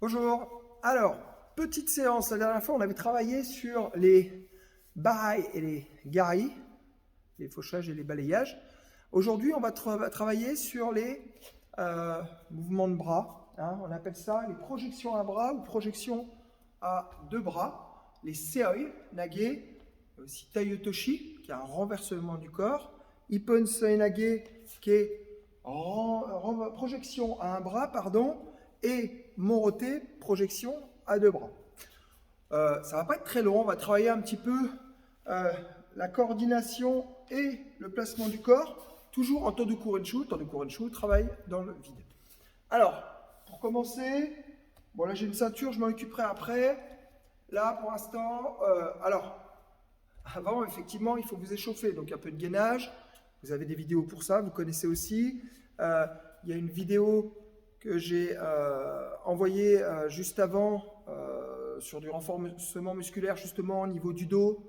Bonjour. Alors, petite séance. La dernière fois, on avait travaillé sur les barailles et les garilles, les fauchages et les balayages. Aujourd'hui, on va travailler sur les mouvements de bras. On appelle ça les projections à bras ou projections à deux bras. Les seoi, nage, aussi taiotoshi, qui est un renversement du corps. Ippon soi nage, qui est projection à un bras, pardon, et moroté, projection à deux bras. Ça va pas être très long, on va travailler un petit peu la coordination et le placement du corps, toujours en Todo Kurenshu. Todo Kurenshu travaille dans le vide. Alors, pour commencer, bon là j'ai une ceinture, je m'en occuperai après. Là pour l'instant, alors, avant effectivement il faut vous échauffer, donc un peu de gainage. Vous avez des vidéos pour ça, vous connaissez aussi. Il y a une vidéo que j'ai envoyée juste avant sur du renforcement musculaire justement au niveau du dos,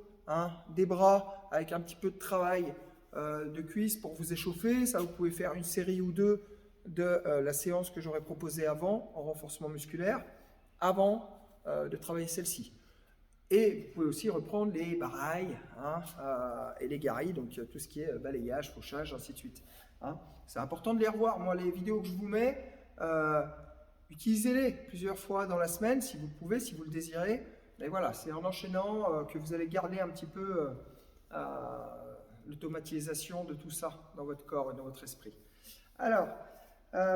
des bras, avec un petit peu de travail de cuisses pour vous échauffer. Ça, vous pouvez faire une série ou deux de la séance que j'aurais proposée avant en renforcement musculaire, avant de travailler celle-ci. Et vous pouvez aussi reprendre les barailles et les garilles, donc tout ce qui est balayage, fauchage, ainsi de suite. C'est important de les revoir. Moi, les vidéos que je vous mets, utilisez-les plusieurs fois dans la semaine, si vous pouvez, si vous le désirez. Et voilà, c'est en enchaînant que vous allez garder un petit peu l'automatisation de tout ça dans votre corps et dans votre esprit. Alors,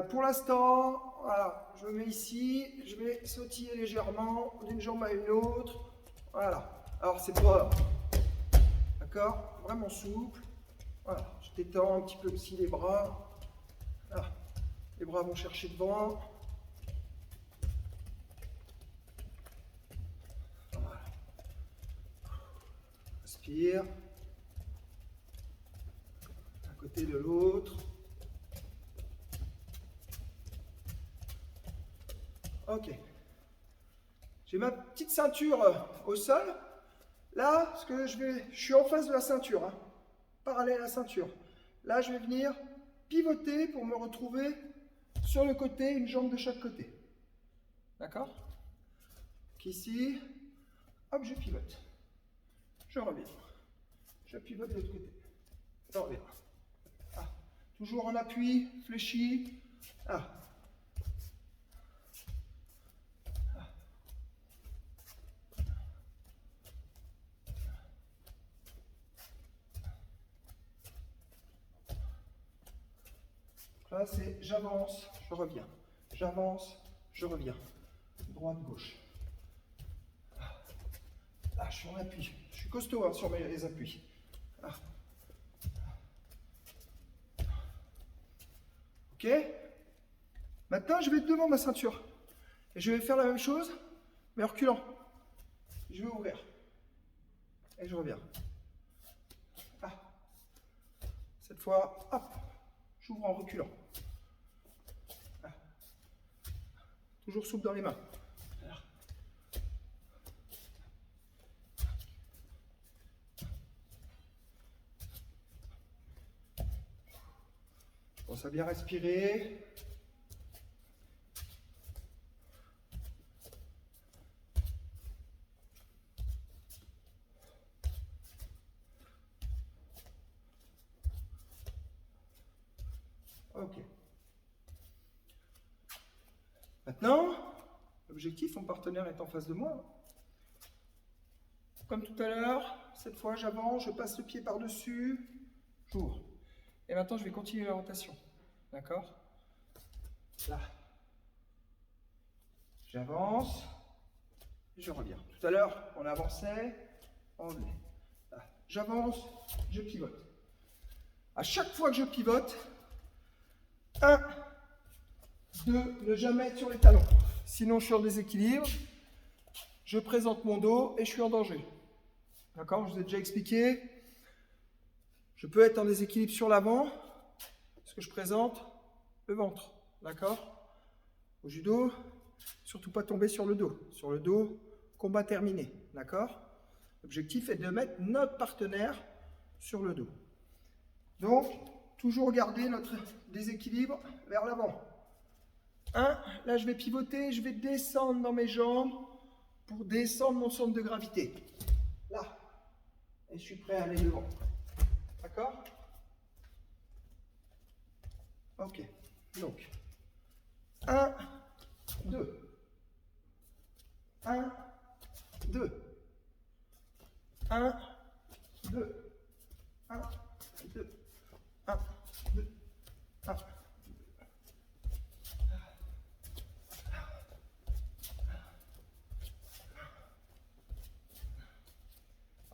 pour l'instant, voilà, je me mets ici, je vais sautiller légèrement d'une jambe à une autre. Voilà, alors c'est pas, d'accord, vraiment souple. Voilà, je détends un petit peu aussi les bras. Voilà. Les bras vont chercher devant. Voilà. Inspire. D'un côté de l'autre. Ok. J'ai ma petite ceinture au sol. Là, je suis en face de la ceinture, parallèle à la ceinture. Là, je vais venir pivoter pour me retrouver sur le côté, une jambe de chaque côté. D'accord? Ici, hop, je pivote. Je reviens. Je pivote de l'autre côté. Je reviens. Toujours en appui, fléchi. Là, c'est j'avance, je reviens. J'avance, je reviens. Droite, gauche. Là, je suis en appui. Je suis costaud sur les appuis. Ok. Maintenant, je vais devant ma ceinture. Et je vais faire la même chose, mais en reculant. Je vais ouvrir. Et je reviens. Cette fois, hop, j'ouvre en reculant. Toujours souple dans les mains. Pense à bien respirer. Ok. Maintenant, l'objectif, mon partenaire est en face de moi. Comme tout à l'heure, cette fois j'avance, je passe le pied par-dessus, j'ouvre. Et maintenant, je vais continuer la rotation. D'accord? Là. J'avance, et je reviens. Tout à l'heure, on avançait, on venait. J'avance, je pivote. À chaque fois que je pivote, 1, 2, ne jamais être sur les talons. Sinon, je suis en déséquilibre. Je présente mon dos et je suis en danger. D'accord? Je vous ai déjà expliqué. Je peux être en déséquilibre sur l'avant, parce que je présente le ventre. D'accord? Au judo, surtout pas tomber sur le dos. Sur le dos, combat terminé. D'accord? L'objectif est de mettre notre partenaire sur le dos. Donc, toujours garder notre déséquilibre vers l'avant. 1. Là, je vais pivoter, je vais descendre dans mes jambes pour descendre mon centre de gravité. Là. Et je suis prêt à aller devant. D'accord? Ok. Donc, 1, 2. 1, 2. 1, 2. 1, 2. 1, 2. 1.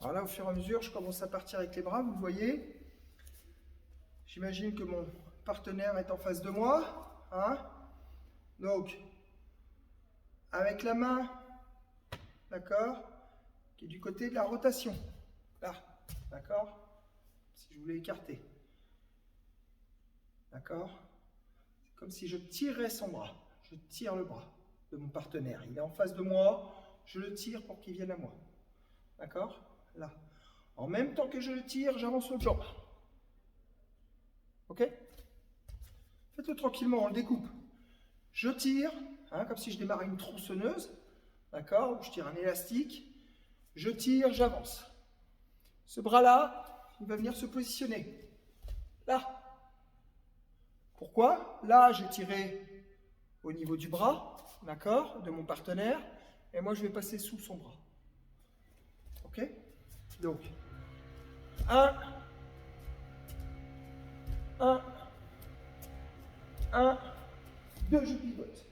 Alors là, au fur et à mesure, je commence à partir avec les bras, vous le voyez. J'imagine que mon partenaire est en face de moi. Hein? Donc, avec la main, d'accord, qui est du côté de la rotation. Là, d'accord? Si je voulais écarter. D'accord? C'est comme si je tirais son bras. Je tire le bras de mon partenaire. Il est en face de moi, je le tire pour qu'il vienne à moi. D'accord? Là. En même temps que je le tire, j'avance l'autre jambe. Ok? Faites-le tranquillement, on le découpe. Je tire, hein, comme si je démarrais une tronçonneuse. D'accord? Ou je tire un élastique. Je tire, j'avance. Ce bras-là, il va venir se positionner. Là. Pourquoi? Là, j'ai tiré au niveau du bras, d'accord, de mon partenaire. Et moi, je vais passer sous son bras. Ok? Donc, 1, 2, je pivote.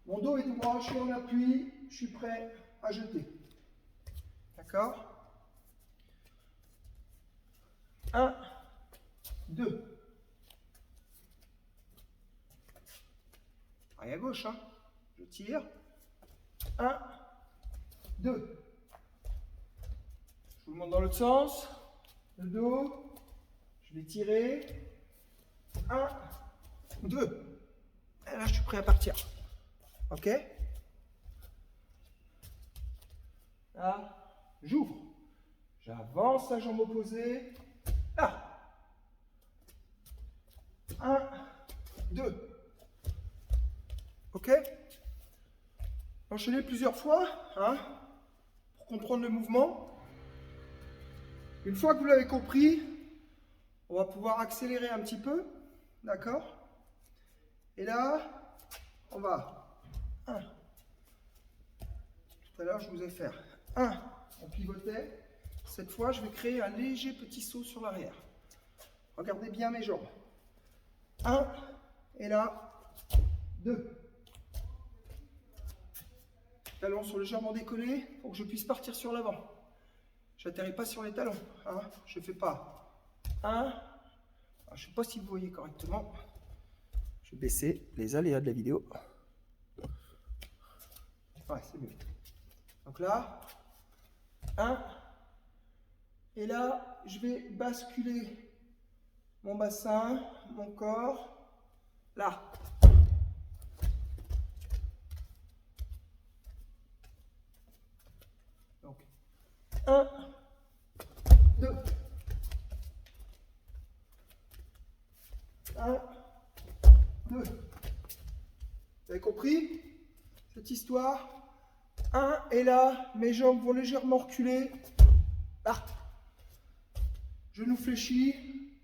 Mon dos est droit, je suis en appui, je suis prêt à jeter. D'accord? 1, 2. Pareil à gauche, hein? Je tire. 1, 2. Je vous le montre dans l'autre sens. Le dos. Je vais tirer. 1, 2. Et là, je suis prêt à partir. Ok? Là, j'ouvre. J'avance la jambe opposée. Là. 1, 2. Ok? Enchaînez plusieurs fois, hein, pour comprendre le mouvement. Une fois que vous l'avez compris, on va pouvoir accélérer un petit peu. D'accord? Et là, on va 1. Tout à l'heure, je vous ai fait 1. On pivotait. Cette fois, je vais créer un léger petit saut sur l'arrière. Regardez bien mes jambes. 1. Et là, 2. Talons sont légèrement décollés pour que je puisse partir sur l'avant. Je n'atterris pas sur les talons. Hein. Je ne fais pas 1. Je ne sais pas si vous voyez correctement. Je vais baisser les aléas de la vidéo. Ouais, c'est mieux. Donc là, 1. Et là, je vais basculer mon bassin, mon corps. Là. Donc, 1, 2. 1, 2. Vous avez compris cette histoire? 1, et là, mes jambes vont légèrement reculer. Là. Genou fléchi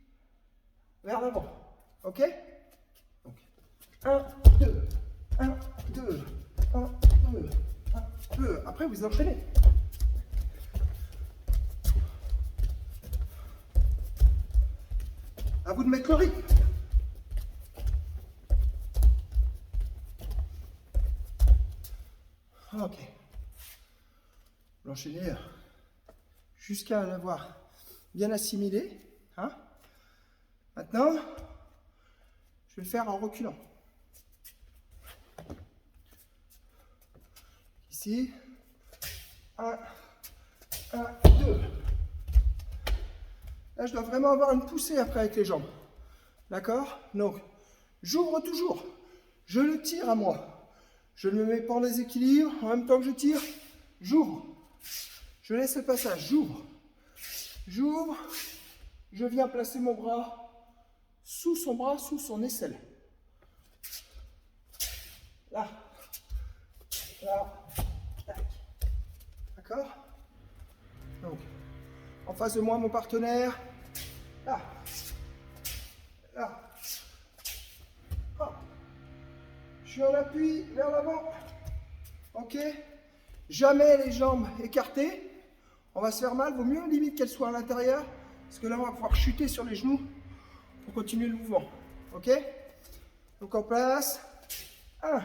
vers l'avant. Ok? Donc, 1, 2. 1, 2. 1, 2. 1, 2. Après, vous enchaînez. À vous de mettre le rythme. Ok. L'enchaîner jusqu'à l'avoir bien assimilé. Hein? Maintenant, je vais le faire en reculant. Ici. 1, 2. Là, je dois vraiment avoir une poussée après avec les jambes. D'accord? Donc, j'ouvre toujours. Je le tire à moi. Je ne me mets pas en déséquilibre. En même temps que je tire, j'ouvre. Je laisse le passage. J'ouvre. J'ouvre. Je viens placer mon bras sous son aisselle. là, là, tac. D'accord? Donc, en face de moi, mon partenaire, là, là. Hop. Je suis en appui vers l'avant. Ok? Jamais les jambes écartées. On va se faire mal. Vaut mieux limite qu'elles soient à l'intérieur. Parce que là, on va pouvoir chuter sur les genoux pour continuer le mouvement. Ok? Donc en place. 1.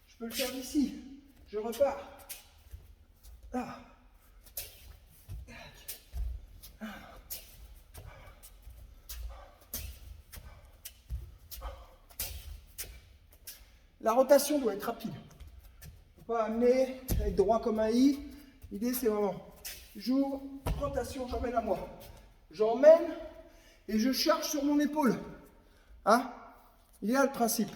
Je peux le faire d'ici. Je repars. Là. La rotation doit être rapide. Il ne faut pas amener, être droit comme un i. L'idée, c'est vraiment, j'ouvre, rotation, j'emmène à moi. J'emmène et je charge sur mon épaule. Hein? Il y a le principe.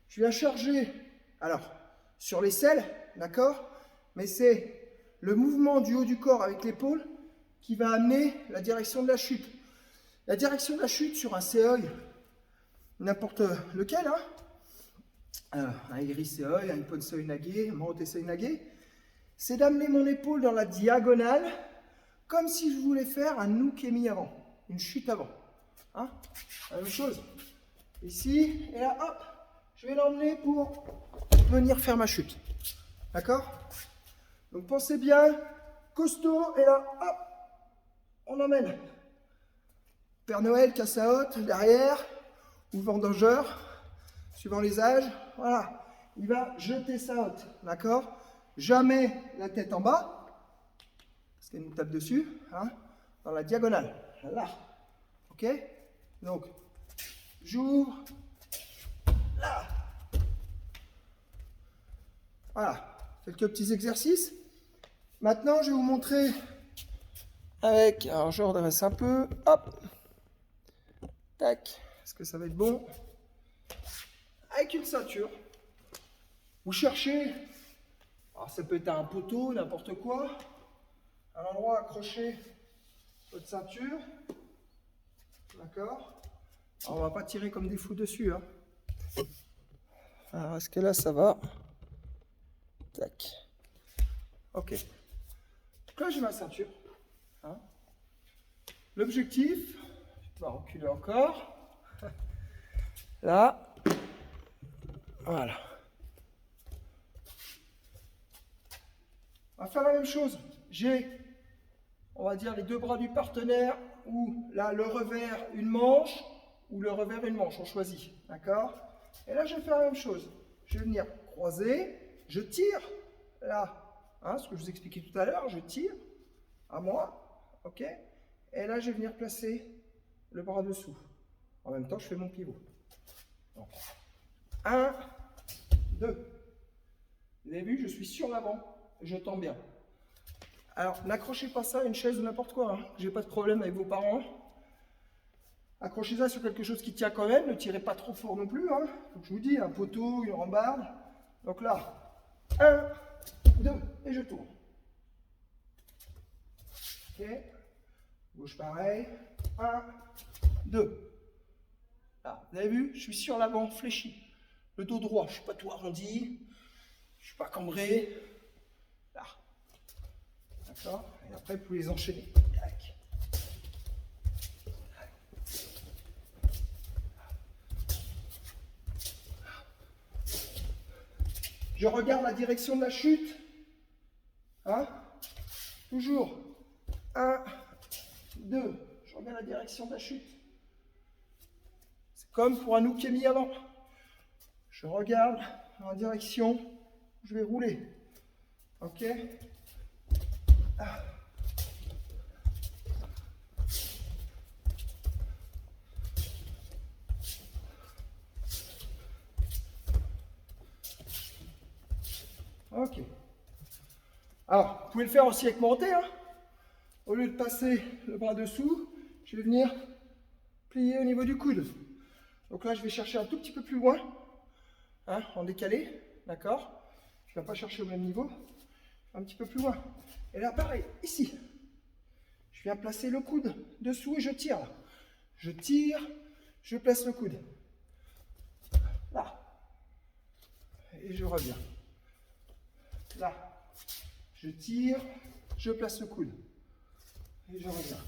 Je viens charger, alors, sur l'aisselle, d'accord? Mais c'est le mouvement du haut du corps avec l'épaule qui va amener la direction de la chute. La direction de la chute sur un CE, n'importe lequel, hein? Un Iri CE, un Ippon CE Nage, un Morote CE Nage, c'est d'amener mon épaule dans la diagonale, comme si je voulais faire un Ukemi avant, une chute avant. Hein? La même chose. Ici, et là, hop, je vais l'emmener pour venir faire ma chute. D'accord? Donc pensez bien, costaud, et là, hop, on emmène. Père Noël, casse à haute, derrière, ou vendangeur, suivant les âges, voilà. Il va jeter sa haute, d'accord? Jamais la tête en bas, parce qu'elle nous tape dessus, hein, dans la diagonale, là, ok? Donc, j'ouvre, là. Voilà, quelques petits exercices. Maintenant, je vais vous montrer avec, alors je redresse un peu, hop, tac, est-ce que ça va être bon? Avec une ceinture, vous cherchez, alors ça peut être un poteau, n'importe quoi, un endroit accroché votre ceinture, d'accord? On va pas tirer comme des fous dessus, hein. Alors est-ce que là ça va? Tac. Ok. Donc là j'ai ma ceinture. Hein. L'objectif, je vais reculer encore. Là. Voilà. On va faire la même chose. J'ai, on va dire, les deux bras du partenaire, ou là, le revers, une manche, ou le revers, une manche, on choisit. D'accord? Et là, je vais faire la même chose. Je vais venir croiser, je tire, là, hein, ce que je vous expliquais tout à l'heure, je tire à moi, ok? Et là, je vais venir placer le bras dessous. En même temps, je fais mon pivot. Donc, 1, 2. Vous avez vu, je suis sur l'avant, je tends bien. Alors, n'accrochez pas ça à une chaise ou n'importe quoi. Hein. J'ai pas de problème avec vos parents. Accrochez ça sur quelque chose qui tient quand même. Ne tirez pas trop fort non plus. Hein. Comme je vous dis, un poteau, une rambarde. Donc là, 1, 2, et je tourne. Ok. Gauche pareil. 1, 2. Là, vous avez vu, je suis sur l'avant, fléchi. Le dos droit, je ne suis pas tout arrondi. Je ne suis pas cambré. Là. D'accord? Et après, vous pouvez les enchaîner. Tac. Je regarde la direction de la chute. Hein? Toujours. 1, 2. Je regarde la direction de la chute. C'est comme pour un Ukemi avant. Je regarde en direction où je vais rouler. Ok? Ok. Alors, vous pouvez le faire aussi avec mon thé. Hein. Au lieu de passer le bras dessous, je vais venir plier au niveau du coude. Donc là, je vais chercher un tout petit peu plus loin, hein, en décalé, d'accord? Je ne vais pas chercher au même niveau, un petit peu plus loin. Et là, pareil, ici, je viens placer le coude dessous et je tire. je tire, je place le coude. Là. Et je reviens. Là. Je tire, je place le coude. Et je reviens.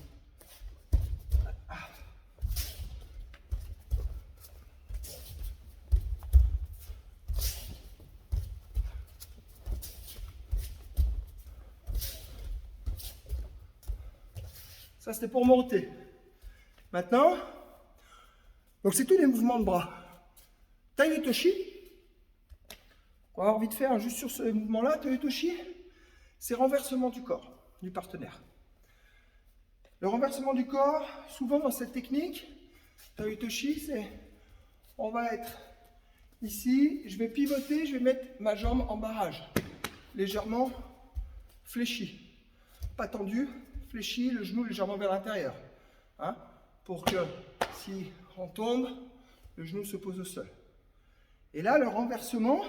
Ça, c'était pour monter. Maintenant, donc c'est tous les mouvements de bras. Tai Otoshi, on va avoir envie de faire juste sur ce mouvement-là. Tai Otoshi, c'est renversement du corps du partenaire. Le renversement du corps, souvent dans cette technique, Tai Otoshi, c'est on va être ici, je vais pivoter, je vais mettre ma jambe en barrage, légèrement fléchie, pas tendue. Fléchis le genou légèrement vers l'intérieur, hein, pour que si on tombe, le genou se pose au sol. Et là, le renversement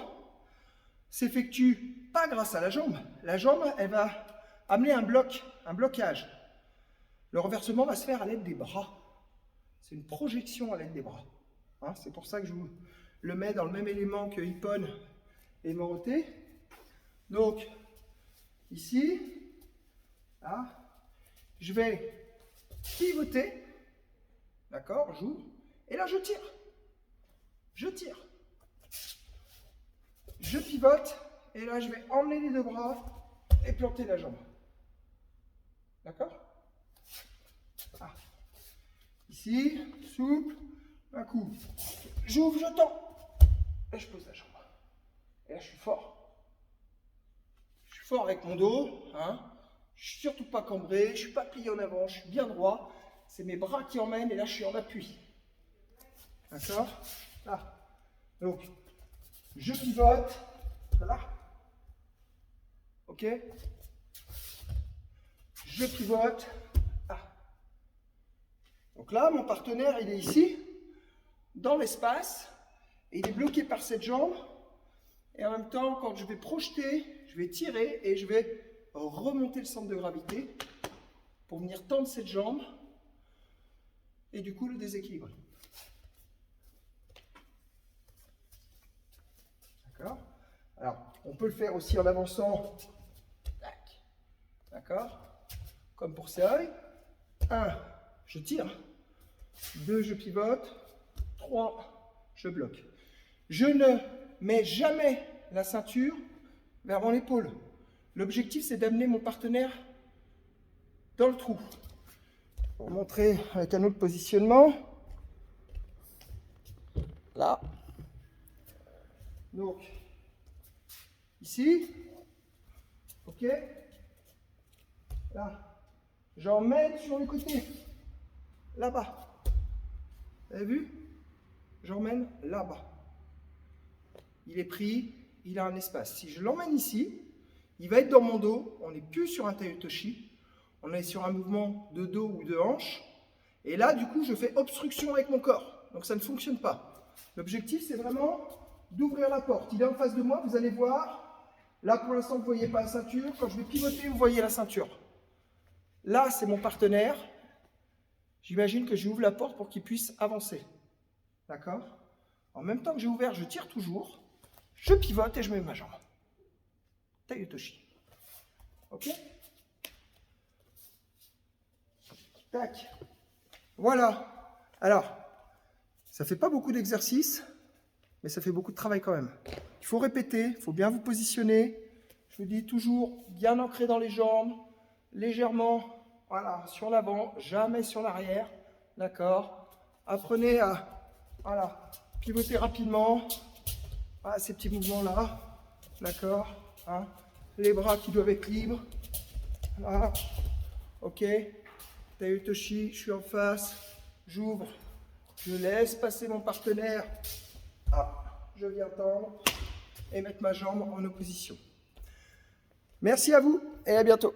s'effectue pas grâce à la jambe. La jambe, elle va amener un blocage. Le renversement va se faire à l'aide des bras. C'est une projection à l'aide des bras. Hein, c'est pour ça que je vous le mets dans le même élément que Ippon et Morote. Donc, ici, là, je vais pivoter, d'accord, j'ouvre, et là je tire, je pivote, et là je vais emmener les deux bras et planter la jambe, d'accord. Ah. Ici, souple, un coup, j'ouvre, je tends, et je pose la jambe, et là je suis fort avec mon dos, hein. Je ne suis surtout pas cambré, je ne suis pas plié en avant, je suis bien droit. C'est mes bras qui emmènent et là je suis en appui. D'accord? Là. Donc, je pivote. Là. Ok? Je pivote. Là. Donc là, mon partenaire, il est ici, dans l'espace, et il est bloqué par cette jambe. Et en même temps, quand je vais projeter, je vais tirer et je vais remonter le centre de gravité pour venir tendre cette jambe et du coup le déséquilibrer. D'accord? Alors, on peut le faire aussi en avançant. D'accord? Comme pour Seoi. 1, je tire. 2, je pivote. 3, je bloque. Je ne mets jamais la ceinture vers mon épaule. L'objectif, c'est d'amener mon partenaire dans le trou. Pour vous montrer avec un autre positionnement. Là. Donc, ici. Ok. Là. J'emmène sur le côté. Là-bas. Vous avez vu? J'emmène là-bas. Il est pris, il a un espace. Si je l'emmène ici, il va être dans mon dos, on n'est plus sur un Tai Otoshi, on est sur un mouvement de dos ou de hanche. Et là, du coup, je fais obstruction avec mon corps. Donc ça ne fonctionne pas. L'objectif, c'est vraiment d'ouvrir la porte. Il est en face de moi, vous allez voir. Là, pour l'instant, vous ne voyez pas la ceinture. Quand je vais pivoter, vous voyez la ceinture. Là, c'est mon partenaire. J'imagine que j'ouvre la porte pour qu'il puisse avancer. D'accord? En même temps que j'ai ouvert, je tire toujours. Je pivote et je mets ma jambe. Tai Otoshi. Ok? Tac. Voilà. Alors, ça fait pas beaucoup d'exercices, mais ça fait beaucoup de travail quand même. Il faut répéter, il faut bien vous positionner. Je vous dis toujours bien ancré dans les jambes, légèrement, voilà, sur l'avant, jamais sur l'arrière. D'accord? Apprenez à, voilà, pivoter rapidement. Voilà, ces petits mouvements-là. D'accord? Hein, les bras qui doivent être libres. Là. Ok. Tai Otoshi, je suis en face. J'ouvre. Je laisse passer mon partenaire. Ah, je viens tendre et mettre ma jambe en opposition. Merci à vous et à bientôt.